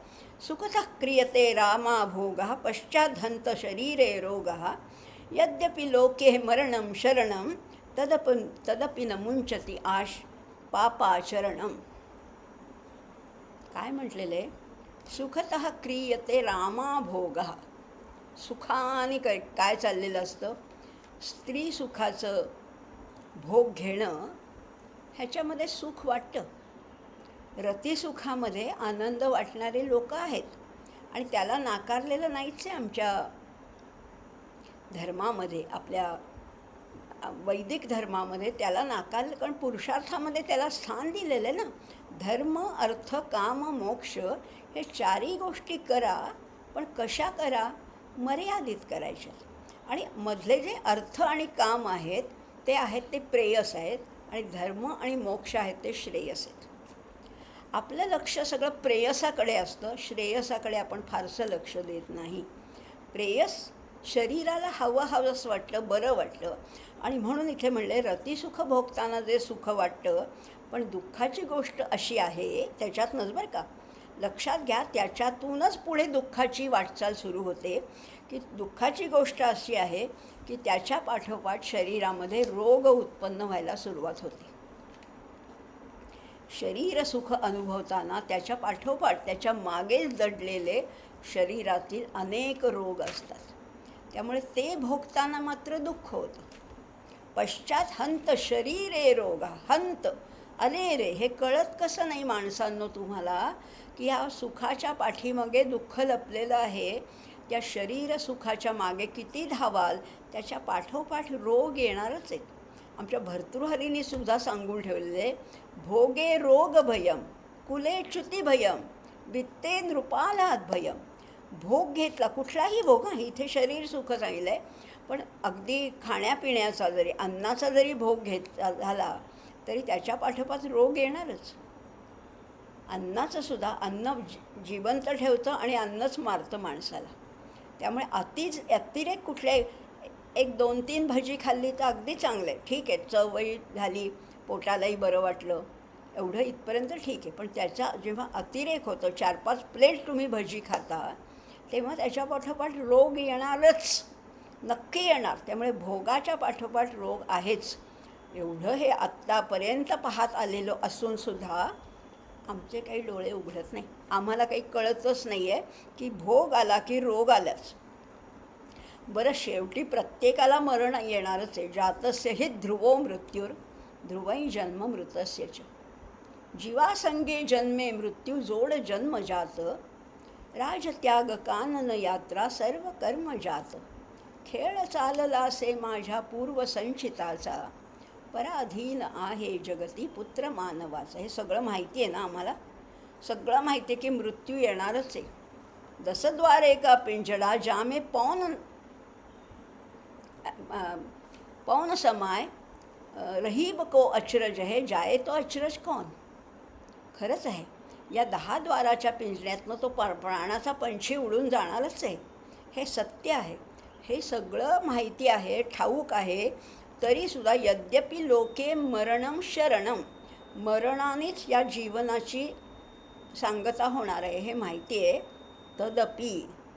सुखतः क्रियते रामा भोगः पश्चाद्धंत शरीरे रोगः यद्यपि लोके मरणं शरणं तदपि न मुंचती आश पापाचरणं. काय म्हटलेलं आहे? सुखतः क्रियते रामा भोगः. सुखाने काय चाललेलं असतं? स्त्री सुखाचं भोग घेणं ह्याच्यामध्ये सुख वाटतं. रतिसुखामध्ये आनंद वाटणारे लोक आहेत आणि त्याला नाकारलेलं नाहीच आहे आमच्या धर्मामध्ये, आपल्या वैदिक धर्मामध्ये त्याला नाकारलं, कारण पुरुषार्थामध्ये त्याला स्थान दिलेलं आहे ना. धर्म, अर्थ, काम, मोक्ष हे 4ही गोष्टी करा, पण कशा करा? मर्यादित करायच्या. आणि मधले जे अर्थ आणि काम आहेत ते आहेत ते प्रेयस आहेत, आणि धर्म आणि मोक्ष आहेत ते श्रेयस आहेत. आपलं लक्ष सगळं प्रेयसाकडे असतं, श्रेयसाकडे आपण फारसं लक्ष देत नाही. प्रेयस शरीराला हवंसं वाटलं, बरं वाटलं, आणि म्हणून इथे म्हणले रतिसुख भोगताना जे सुख वाटतं, पण दुःखाची गोष्ट अशी आहे त्याच्यातनंच, बरं का, लक्षात घ्या, त्याच्यातूनच पुढे दुःखाची वाटचाल सुरू होते. की दुःखाची गोष्ट अशी आहे की त्याच्या पाठोपाठ शरीरामध्ये रोग उत्पन्न व्हायला सुरुवात होते. शरीर सुख अनुभवताना त्याच्या पाठोपाठ त्याच्या मागे दडलेले शरीरातील अनेक रोग असतात. त्यामुळे ते भोगताना मात्र दुःख होतं. पश्चात हंत शरीरे रोगा. हंत, अरे रे, हे कळत कसं नाही माणसांनो तुम्हाला की या सुखाच्या पाठीमागे दुःख लपलेलं आहे. त्या शरीर सुखाच्या मागे किती धावाल त्याच्या पाठोपाठ रोग येणारच आहेत. आमच्या भर्तृहरींनी सुद्धा सांगून ठेवलेले, भोगे रोग भयम कुले च्युती भयम वित्ते नृपालाद भयम. भोग घेतला, कुठलाही भोग, इथे शरीर सुख सांगितलं आहे, पण अगदी खाण्यापिण्याचा जरी, अन्नाचा जरी भोग झाला तरी त्याच्या पाठोपाठ रोग येणारच. अन्नाचं सुद्धा, अन्न जिवंत ठेवतं आणि अन्नच मारतं माणसाला. त्यामुळे अतिरेक कुठल्याही, 1-2-3 भजी खाल्ली तर अगदी चांगलं आहे, ठीक आहे, चवही झाली, पोटालाही बरं वाटलं, एवढं इथपर्यंत ठीक आहे. पण त्याचा जेव्हा अतिरेक होतं, 4-5 प्लेट तुम्ही भजी खाता, तेव्हा त्याच्या पाठोपाठ रोग येणारच, नक्की येणार. त्यामुळे भोगाच्या पाठोपाठ रोग आहेच. एवढं हे आत्तापर्यंत पाहत आलेलो असूनसुद्धा आमचे काही डोळे उघडत नाही. आम्हाला काही कळतच नाही आहे की भोग आला की रोग आलाच. बरं, शेवटी प्रत्येकाला मरण येणारच आहे. जातस्य हि ध्रुवो मृत्यूर ध्रुवै जन्म मृतस्य च. जीवासंगे जन्मे मृत्यू जोड जन्म जात. राजत्याग कानन यात्रा सर्व कर्म जात. खेळ चाललासे माझ्या पूर्वसंचिताचा. पराधीन आहे जगती पुत्र मानवाचा. हे सगळं माहिती आहे ना आम्हाला, सगळं माहिती आहे की मृत्यू येणारच आहे. दसद्वारे का पिंजडा जामे पौन समाय रहीब को अचरज है जाए तो अचरज कौन. खरंच आहे, या 10 द्वाराच्या पिंजऱ्यातनं तो प्राणाचा पंछी उडून जाणारच आहे. हे सत्य आहे, हे सगळं माहिती आहे, ठाऊक आहे. तरीसुद्धा यद्यपि लोके मरणं शरणं, मरणानेच या जीवनाची सांगता होणार आहे हे माहिती आहे.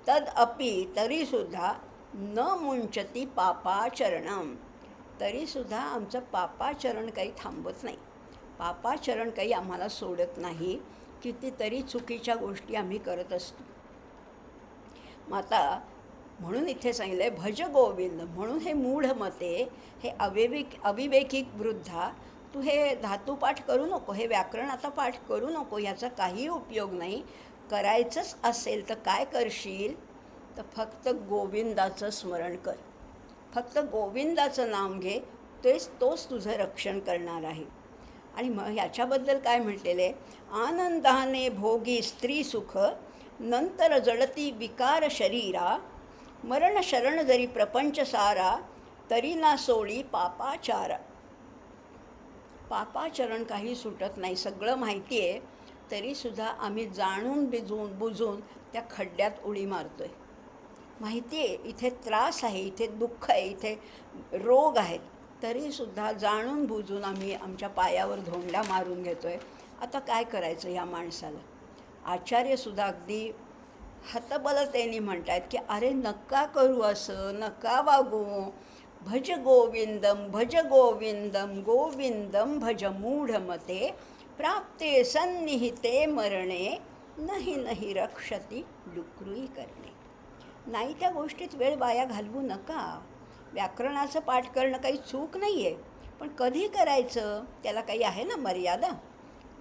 तदअपि तरीसुद्धा न मुंचती पापाचरणं, तरीसुद्धा आमचं पापाचरण काही थांबत नाही. पापाचरण काही आम्हाला सोडत नाही. कितीतरी चुकीच्या गोष्टी आम्ही करत असतो. मग आता म्हणून इथे सांगितलं आहे भज गोविंद. म्हणून हे मूढ मते, हे अविवेकी वृद्धा, तू हे धातुपाठ करू नको, हे व्याकरण आता पाठ करू नको, याचा काही उपयोग नाही. करायचंच असेल तर काय करशील, तर फक्त गोविंदाचं स्मरण कर. फक्त गोविंदाचं नाम घे, तोच तुझं रक्षण करणार आहे. आणि मग ह्याच्याबद्दल काय म्हटलेलं आहे, आनंदाने भोगी स्त्री सुख, नंतर जडती विकार शरीरा, मरण शरण जरी प्रपंच सारा, तरी ना सोडी पापाचार. पापाचरण काही सुटत नाही. सगळं माहिती आहे, तरीसुद्धा आम्ही जाणून बुजून त्या खड्ड्यात उडी मारतो आहे. माहिती आहे इथे त्रास आहे, इथे दुःख आहे, इथे रोग आहेत, तरीसुद्धा जाणून बुजून आम्ही आमच्या पायावर धोंडा मारून घेतो आहे. आता काय करायचं ह्या माणसाला. आचार्यसुद्धा अगदी हतबलतेने म्हणत आहेत की अरे नका करू असं, नका वागू. भज गोविंदम भज गोविंदम गोविंदम भज मूढमते, प्राप्ते सन्निहिते मरणे, नाही नाही रक्षती डुकरूई करणे. नाही त्या गोष्टीत वेळ वाया घालवू नका. व्याकरणाचं पाठ करणं काही चूक नाही आहे, पण कधी करायचं त्याला काही आहे ना मर्यादा.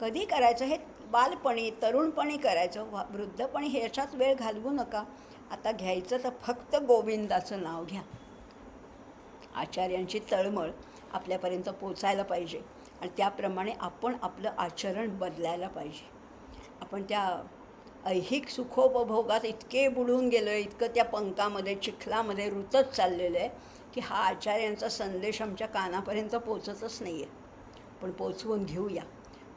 कधी करायचं हे बालपणी तरुणपणी करायचं, वृद्धपणी ह्याच्यात वेळ घालवू नका. आता घ्यायचं तर फक्त गोविंदाचं नाव घ्या. आचार्यांची तळमळ आपल्यापर्यंत पोचायला पाहिजे आणि त्याप्रमाणे आपण आपलं आचरण बदलायला पाहिजे. आपण त्या ऐहिक सुखोपभोगात इतके बुडून गेलो आहे, इतकं त्या पंकामध्ये चिखलामध्ये रुतत चाललेलं आहे की हा आचार्यांचा संदेश आमच्या कानापर्यंत पोचतच नाही आहे. पण पोचवून घेऊया.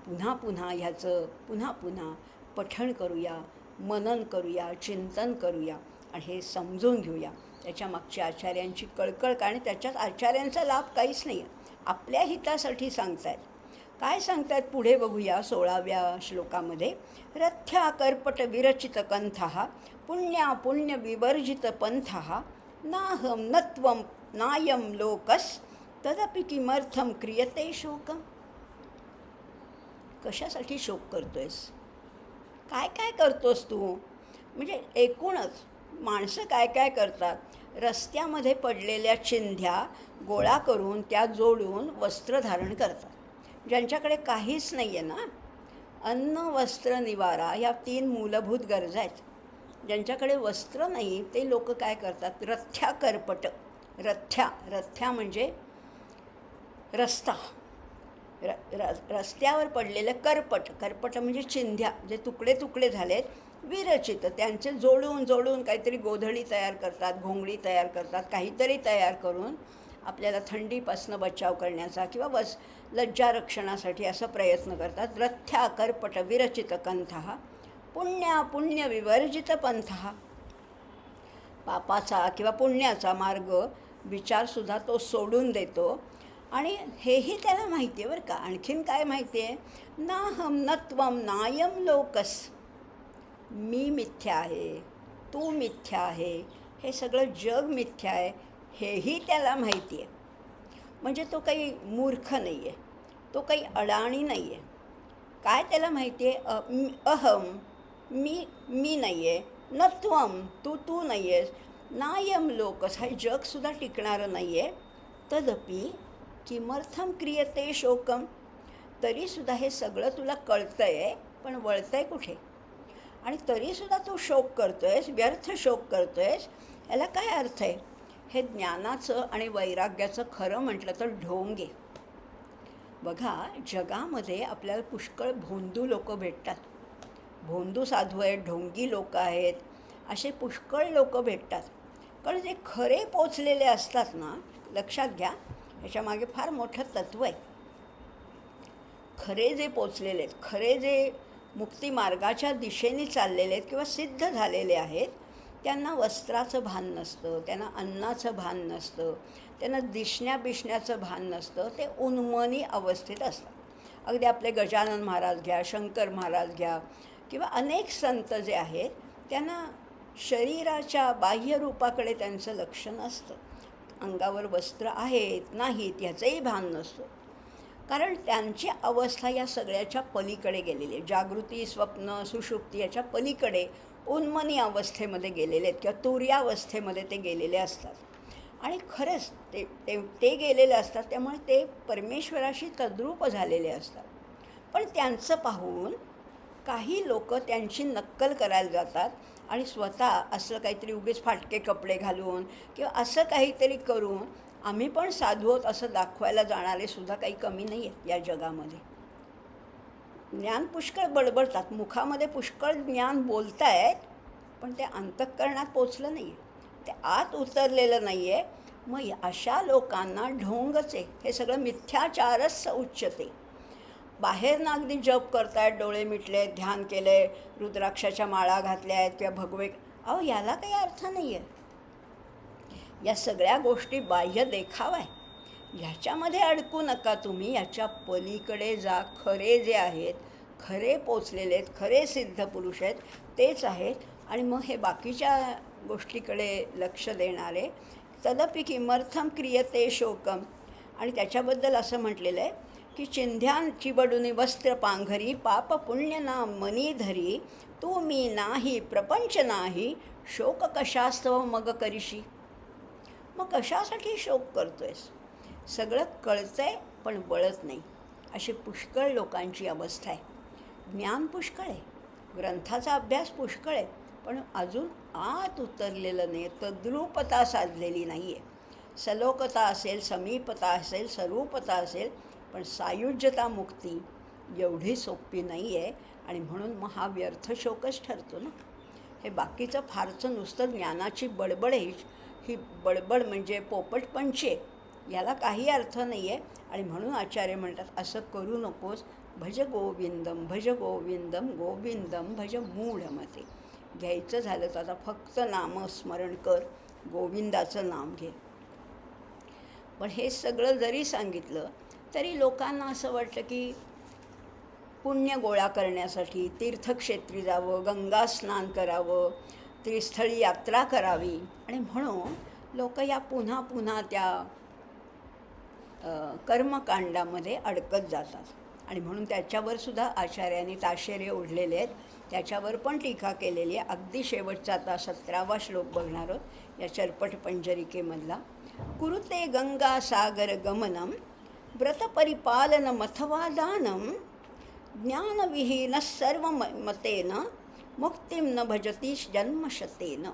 पुन्हा पुन्हा ह्याचं पुन्हा पुन्हा पठण करूया, मनन करूया, चिंतन करूया आणि हे समजून घेऊया त्याच्या मागच्या आचार्यांची कळकळ. कारण त्याच्यात आचार्यांचा लाभ काहीच नाही आहे, आपल्या हितासाठी सांगतायत. काय सांगतायत पुढे बघूया 16व्या श्लोकामध्ये. रथ्या कर्पट विरचित कंथः, पुण्या पुण्य विवर्जित पंथः, नाहम नत्वम नायम लोकस, तदपि किमर्थम क्रियते शोकम. कशासाठी शोक करतोयस, काय काय करतोस तू. म्हणजे एकूणच माणसं काय काय करतात, रस्त्यामध्ये पडलेल्या चिंध्या गोळा करून त्या जोडून वस्त्र धारण करतात. ज्यांच्याकडे काहीच नाही आहे ना, अन्न वस्त्र निवारा ह्या 3 मूलभूत गरजा आहेत. ज्यांच्याकडे वस्त्र नाही ते लोक काय करतात, रथ्या कर्पट. रथ्या म्हणजे रस्ता, रस्त्यावर पडलेलं कर्पट म्हणजे चिंध्या, जे तुकडे तुकडे झालेत. विरचित त्यांचे जोडून काहीतरी गोधडी तयार करतात, घोंगडी तयार करतात, काहीतरी तयार करून आपल्याला थंडीपासून बचाव करण्याचा किंवा लज्जारक्षणासाठी असा प्रयत्न करतात. रथ्या कर्पट विरचित कंथः, पुण्या पुण्य विवर्जित पंथः. पापाचा किंवा पुण्याचा मार्ग विचारसुद्धा तो सोडून देतो. आणि हेही त्याला माहिती आहे बरं का. आणखीन काय माहिती आहे, नाहम नत्वम नायम लोकस. मी मिथ्या आहे, तू मिथ्या आहे, हे सगळं जग मिथ्या आहे, हेही त्याला माहिती आहे. म्हणजे तो काही मूर्ख नाही आहे, तो काही अडाणी नाही आहे. काय त्याला माहिती आहे, अहम मी नाही आहे, नत्वम तू नाही आहेस, नायम लोकस हे जगसुद्धा टिकणारं नाही आहे. तदपि किमर्थम क्रियते शोकम. तरीसुद्धा हे सगळं तुला कळतं आहे, पण वळतं आहे कुठे. आणि तरीसुद्धा तू शोक करतो आहेस, व्यर्थ शोक करतो आहेस. याला काय अर्थ आहे. हे ज्ञानाचं आणि वैराग्याचं खरं म्हटलं तर ढोंग आहे. बघा जगामध्ये आपल्याला पुष्कळ भोंदू लोक भेटतात. भोंदू साधू आहेत, ढोंगी लोक आहेत, असे पुष्कळ लोक भेटतात. कारण जे खरे पोचलेले असतात ना, लक्षात घ्या ह्याच्यामागे फार मोठं तत्त्व आहे. खरे जे पोचलेले आहेत, खरे जे मुक्ती मार्गाच्या दिशेने चाललेले आहेत किंवा सिद्ध झालेले आहेत, त्यांना वस्त्राचं भान नसतं, त्यांना अन्नाचं भान नसतं, त्यांना दिसण्या-बिसण्याचं भान नसतं. ते उन्मनी अवस्थेत असतात. अगदी आपले गजानन महाराज घ्या, शंकर महाराज घ्या किंवा अनेक संत जे आहेत, त्यांना शरीराच्या बाह्य रूपाकडे त्यांचं लक्ष नसतं. अंगावर वस्त्र आहेत, नाहीत याचंही भान नसतं. कारण त्यांची अवस्था या सगळ्याच्या पलीकडे गेलेली आहे. जागृती, स्वप्न, सुषुप्ती याच्या पलीकडे उन्मनी अवस्थेमध्ये गेलेले आहेत किंवा तुर्यावस्थेमध्ये ते गेलेले असतात. आणि खरंच ते ते ते गेलेले असतात, त्यामुळे ते परमेश्वराशी तद्रूप झालेले असतात. पण त्यांचं पाहून काही लोक त्यांची नक्कल करायला जातात आणि स्वतः असं काहीतरी उगीच फाटके कपडे घालून किंवा असं काहीतरी करून आम्ही पण साधू आहोत असं दाखवायला जाणारे सुद्धा काही कमी नाही आहेत या जगामध्ये. ज्ञान पुष्कळ बडबडतात, मुखामध्ये पुष्कळ ज्ञान बोलतायत, पण ते अंतःकरणात पोचलं नाही आहे, ते आत उतरलेलं नाही आहे. मग अशा लोकांना ढोंगच आहे, हे सगळं मिथ्याचारच उच्चते. बाहेरनं अगदी जप करतायत, डोळे मिटलेत, ध्यान केलं आहे, रुद्राक्षाच्या माळा घातल्या आहेत किंवा भगवे, अहो याला काही अर्थ नाही आहे. या सगळ्या गोष्टी बाह्य देखावा आहे, ह्याच्यामध्ये अडकू नका तुम्ही. याच्या पलीकडे जा. खरे जे आहेत, खरे पोचलेले आहेत, खरे सिद्ध पुरुष आहेत तेच आहेत. आणि मग हे बाकीच्या गोष्टीकडे लक्ष देणारे, तदपि किमर्थम क्रियते शोकम. आणि त्याच्याबद्दल असं म्हटलेलं आहे की चिंध्यान चिबडुनी वस्त्र पांघरी, पाप पुण्य ना मनी धरी, तू मी नाही प्रपंच नाही, शोक कशास्तव मग करीशी. मग कशासाठी शोक करतोयस? सगळं कळतंय पण वळत नाही, अशी पुष्कळ लोकांची अवस्था आहे. ज्ञान पुष्कळ आहे, ग्रंथाचा अभ्यास पुष्कळ आहे, पण अजून आत उतरलेलं नाही, तद्रूपता साधलेली नाही आहे. सलोकता असेल, समीपता असेल, स्वरूपता असेल, पण सायुज्यता मुक्ती एवढी सोपी नाही आहे. आणि म्हणून मग हा व्यर्थ शोकच ठरतो ना. हे बाकीचं फारचं नुसतं ज्ञानाची बडबड आहे, ही बडबड म्हणजे पोपटपंची आहे, याला काही अर्थ नाही आहे. आणि म्हणून आचार्य म्हणतात असं करू नकोस. भज गोविंदम भज गोविंदम गोविंदम भज मूढमते. घ्यायचं झालं तर आता फक्त नामस्मरण कर, गोविंदाचं नाम घे. पण हे सगळं जरी सांगितलं तरी लोकांना असं वाटतं की पुण्य गोळा करण्यासाठी तीर्थक्षेत्री जावं, गंगा स्नान करावं, त्रिस्थळी यात्रा करावी. आणि म्हणून लोक या पुन्हा पुन्हा त्या कर्मकांडामध्ये अडकत जातात. आणि म्हणून त्याच्यावर सुद्धा आचार्यांनी ताशेरे ओढलेले आहेत, त्याच्यावर पण टीका केलेली आहे. अगदी शेवटचा आता 17वा श्लोक बघणार आहोत या चरपट पंजरिकेमधला. कुरुते गंगा सागर गमनम व्रतपरिपालन मथवा दानम, ज्ञानविहीन सर्व मतेन मुक्तिम न भजती जन्मशतेन.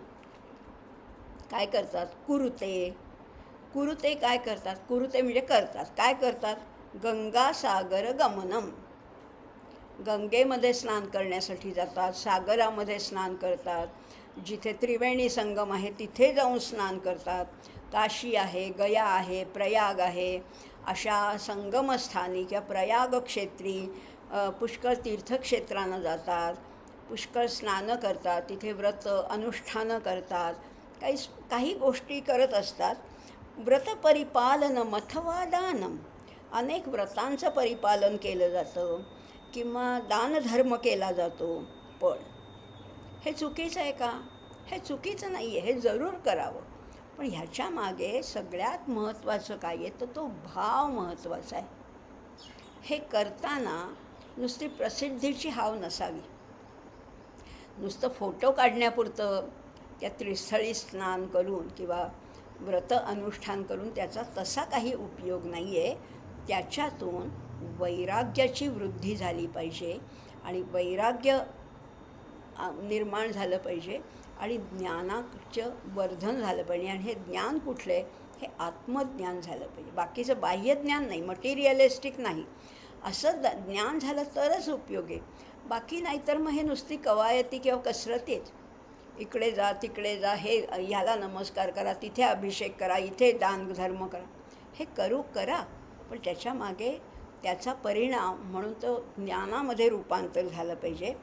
काय करतात? कुरुते काय करतात? कुरुते म्हणजे करतात. काय करतात? गंगा सागर गमनम. गंगेमध्ये स्नान करण्यासाठी जातात, सागरामध्ये स्नान करतात, जिथे त्रिवेणी संगम आहे तिथे जाऊन स्नान करतात. काशी आहे, गया आहे, प्रयाग आहे, अशा संगमस्थानी किंवा प्रयाग क्षेत्री पुष्कळ तीर्थक्षेत्रांना जातात, पुष्कळ स्नानं करतात, तिथे व्रत अनुष्ठानं करतात, काही गोष्टी करत असतात. व्रतपरिपालन मथवा दानम. अनेक व्रतांचं परिपालन केलं जातं किंवा दानधर्म केला जातो. पण हे चुकीचं आहे का? हे चुकीचं नाही आहे, हे जरूर करावं. पण ह्याच्या मागे सगळ्यात महत्त्वाचं काय आहे तर तो भाव महत्त्वाचा आहे. हे करताना नुसती प्रसिद्धीची हाव नसावी. नुसतं फोटो काढण्यापुरतं त्या त्रिस्थळी स्नान करून किंवा व्रत अनुष्ठान करून त्याचा तसा काही उपयोग नाही आहे. त्याच्यातून वैराग्याची वृद्धी झाली पाहिजे आणि वैराग्य निर्माण झालं पाहिजे आणि ज्ञानाचं वर्धन झालं पाहिजे. आणि हे ज्ञान कुठलं आहे? हे आत्मज्ञान झालं पाहिजे, बाकीचं बाह्यज्ञान नाही, मटेरियलिस्टिक नाही. असं ज्ञान झालं तरच उपयोग आहे. बाकी नाही तर मग हे नुसती कवायती किंवा कसरतीच. इकडे जा, तिकडे जा, हे ह्याला नमस्कार करा, तिथे अभिषेक करा, इथे दान धर्म करा, हे करा, पण त्याच्या मागे त्याचा परिणाम म्हणून तो ज्ञानामध्ये रूपांतर झालं पाहिजे.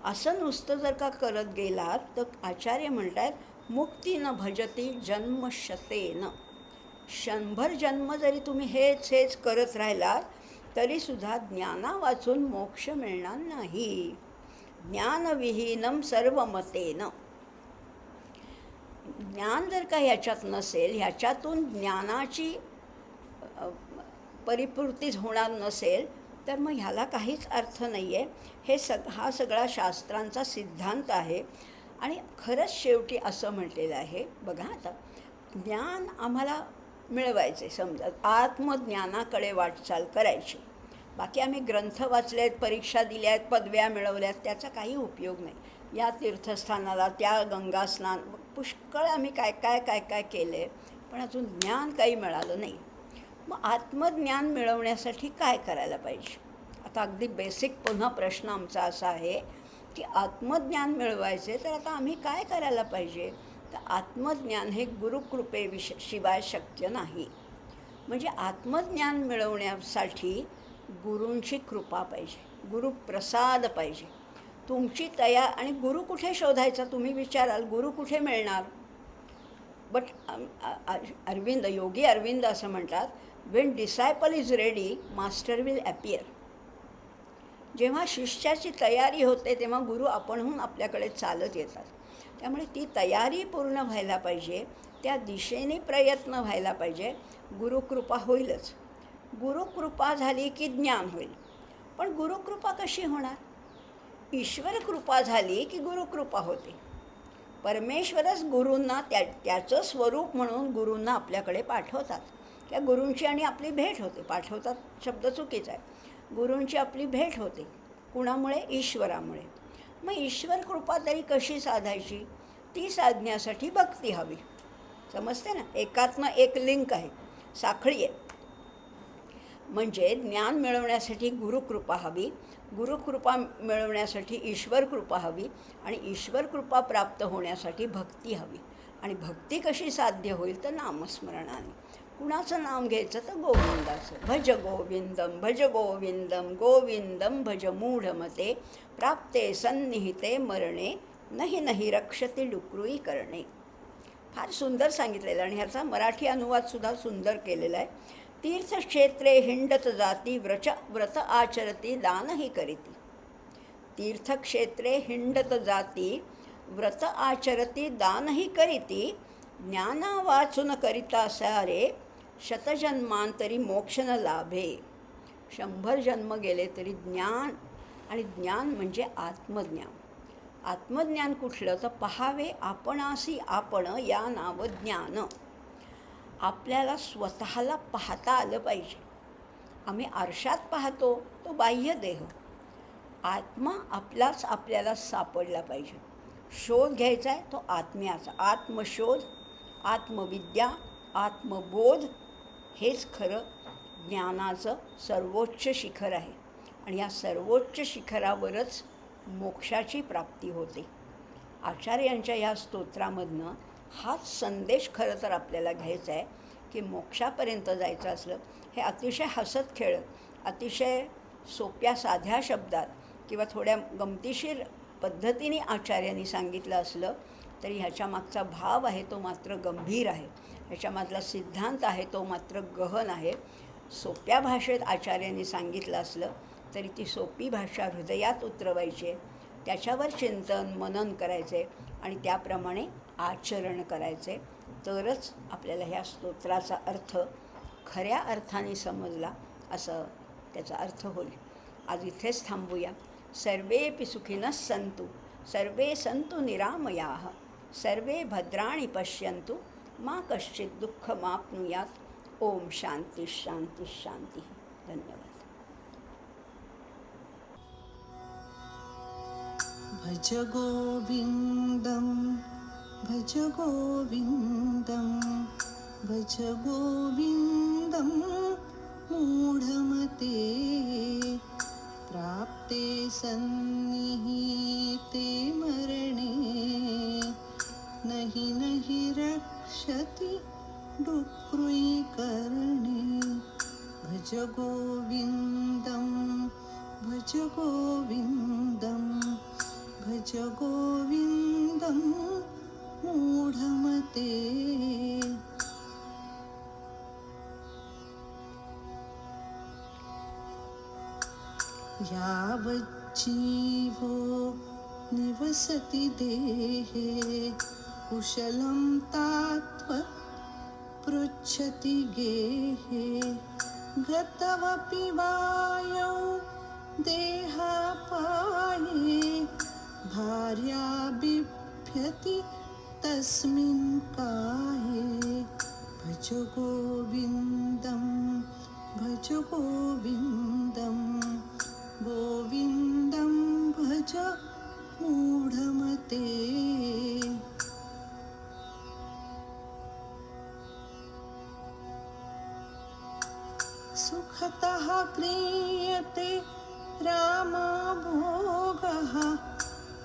असं नुसतं जर का करत गेलात तर आचार्य म्हणतात मुक्ती न भजती जन्मशतेन. 100 जन्म जरी तुम्ही हेच करत राहिलात तरीसुद्धा ज्ञाना वाचून मोक्ष मिळणार नाही. ज्ञानविहीनम सर्वमतेन. ज्ञान जर का ह्याच्यात नसेल, ह्याच्यातून ज्ञानाची परिपूर्तीच होणार नसेल तर मग ह्याला काहीच अर्थ नाही आहे. हा सगळा शास्त्रांचा सिद्धांत आहे. आणि खरंच शेवटी असं म्हटलेलं आहे बघा, आता ज्ञान आम्हाला मिळवायचे, समजा आत्मज्ञानाकडे वाटचाल करायची. बाकी आम्ही ग्रंथ वाचले आहेत, परीक्षा दिल्या आहेत, पदव्या मिळवल्या आहेत, त्याचा काही उपयोग नाही. या तीर्थस्थानाला, त्या गंगा स्नान, पुष्कळ आम्ही काय काय केले, पण अजून ज्ञान काही मिळालं नाही. मग आत्मज्ञान मिळवण्यासाठी काय करायला पाहिजे? आता अगदी बेसिक पुन्हा प्रश्न आमचा असा आहे की आत्मज्ञान मिळवायचे तर आता आम्ही काय करायला पाहिजे? तर आत्मज्ञान हे शिवाय शक्य नाही. म्हणजे आत्मज्ञान मिळवण्यासाठी गुरूंची कृपा पाहिजे, गुरुप्रसाद पाहिजे, तुमची आणि गुरु कुठे शोधायचा? तुम्ही विचाराल गुरु कुठे मिळणार? बट योगी अरविंद असं म्हणतात, Wien disciple is ready master will appear. जेव्हा शिष्याची तयारी होते तेव्हा गुरु आपणहून आपल्याकडे चालत येतात. त्यामुळे ती तयारी पूर्ण व्हायला पाहिजे, त्या दिशेने प्रयत्न व्हायला पाहिजे. गुरुकृपा होईलच. गुरुकृपा झाली की ज्ञान होईल. पण गुरुकृपा कशी होणार? ईश्वर कृपा झाली की गुरुकृपा होते. परमेश्वरच गुरूंना त्याचं स्वरूप म्हणून गुरूंना आपल्याकडे पाठवतात. त्या गुरूंची आणि आपली भेट होते. पाठवतात शब्द चुकीचा आहे. गुरूंची आपली भेट होते. कुणामुळे? ईश्वरामुळे. मग ईश्वर कृपा तरी कशी साधायची? ती साधण्यासाठी भक्ती हवी. समजते ना? एकातनं एक लिंक आहे, साखळी आहे. म्हणजे ज्ञान मिळवण्यासाठी गुरुकृपा हवी, गुरुकृपा मिळवण्यासाठी ईश्वर कृपा हवी, आणि ईश्वर कृपा प्राप्त होण्यासाठी भक्ती हवी. आणि भक्ती कशी साध्य होईल? तर नामस्मरणाने. कुणाचं नाम घ्यायचं? तर गोविंदाचं. भज गोविंदम भज गोविंदम गोविंदम भज मूढमते प्राप्ते सन्निहिते मरणे नहि रक्षते डुक्रुई करणे. फार सुंदर सांगितलेलं आणि ह्याचा मराठी अनुवादसुद्धा सुंदर केलेला आहे. तीर्थक्षेत्रे हिंडत जाती व्रत आचरती दानही करीती. तीर्थक्षेत्रे हिंडत जाती व्रत आचरती दानही करीती. ज्ञाना वाचून करिता सारे शतजन्मांतरी मोक्ष न लाभे. 100 जन्म गेले तरी ज्ञान, आणि ज्ञान म्हणजे आत्मज्ञान. आत्मज्ञान कुठलं? तर पहावे आपणासी आपण या नाव ज्ञान. आपल्याला स्वतःला पाहता आलं पाहिजे. आम्ही आरशात पाहतो तो बाह्य देह. आत्मा आपल्याला सापडला पाहिजे. शोध घ्यायचा आहे तो आत्म्याचा. आत्मशोध, आत्मविद्या, आत्मबोध हेच खरं ज्ञानाचं सर्वोच्च शिखर आहे. आणि या सर्वोच्च शिखरावरच मोक्षाची प्राप्ती होते. आचार्यांच्या ह्या स्तोत्रामधनं हाच संदेश खरं तर आपल्याला घ्यायचा आहे की मोक्षापर्यंत जायचं असलं, हे अतिशय हसत खेळत, अतिशय सोप्या साध्या शब्दात किंवा थोड्या गमतीशीर पद्धतीने आचार्यांनी सांगितलं असलं तरी ह्याच्या मागचा भाव आहे तो मात्र गंभीर आहे. ह्याच्यामधला सिद्धांत आहे तो मात्र गहन आहे. सोप्या भाषेत आचार्यांनी सांगितलं असलं तरी ती सोपी भाषा हृदयात उतरवायची, त्याच्यावर चिंतन मनन करायचे आणि त्याप्रमाणे आचरण करायचे. तरच आपल्याला ह्या स्तोत्राचा अर्थ खऱ्या अर्थाने समजला असं त्याचा अर्थ होईल. आज इथेच थांबूया. सर्वेपि सुखिनः सन्तु, सर्वे सन्तु निरामयाः, सर्वे भद्राणि पश्यन्तु, मा कश्चित् दुःखमाप्नुयात्. ओम शांती शांती शांती. धन्यवाद. भज गोविंदम भज गोविंदम भज गोविंदम मूढमते प्राप्ते सन्निहिते मरणे नहि रक्षति डुक्रुई करणे. भज गोविंदम भज गोविंदम भज गोविंदम मूढमते यावज्जीवो निवसति देहे कुशलं तात्वत् पृच्छति गेहे गतवपि वायौ देहापाये भार्या बिभ्यति तस्मिन् काये भज गोविन्दं भज गोविन्दं गोविन्दं भज मूढमते सुखतः क्रियते रामभोगः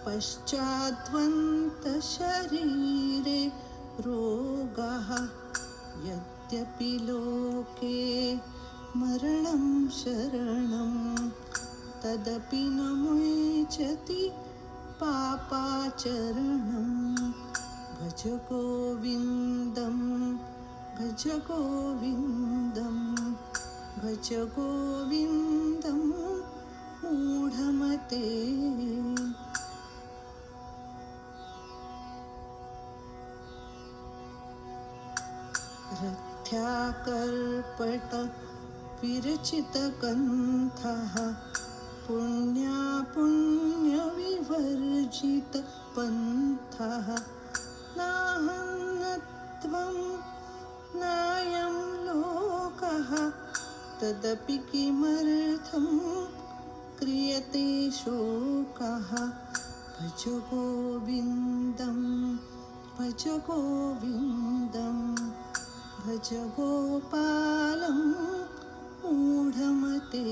पश्चाद्वन्तशरीरे रोगः यद्यपि लोके मरणं शरणं तदपि न मुच्यति पापाचरणं भज गोविन्दं भज गोविन्दं भज गोविन्दं मूढमते रथ्याकर्पट विरचितकन्थः पुण्यापुण्यविवर्जितपन्थः नाहन्नत्वं नायं लोकः तदपि किमर्थं क्रियते शोकः भज गोविन्दं भज गोविन्दं भज गोपालं मूढमते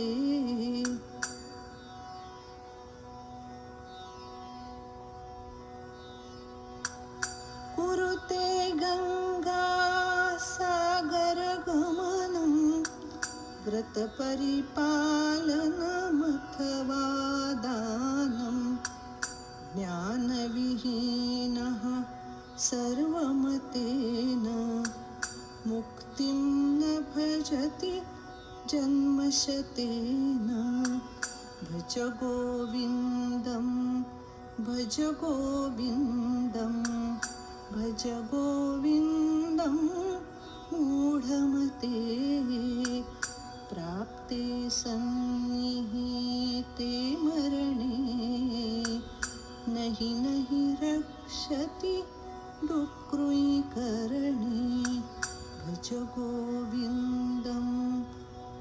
कुरुते गङ्गासागरगमनं व्रतपरिपालनमथवा दानं ज्ञानविहीनः सर्वमतेन मुक्तिं न भजति जन्मशतेन भज गोविन्दं भज गोविन्दं भज गोविन्दं मूढमते प्राप्ते सन्निहिते मरणे नहि नहि रक्षति डुक्रुयिकरणे भज गोविन्दं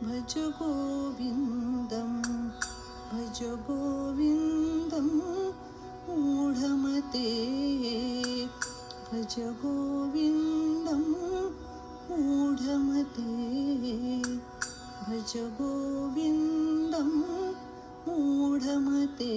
भज गोविन्दं भज गोविन्दं मूढमते भज गोविन्दं मूढमते भज गोविन्दं मूढमते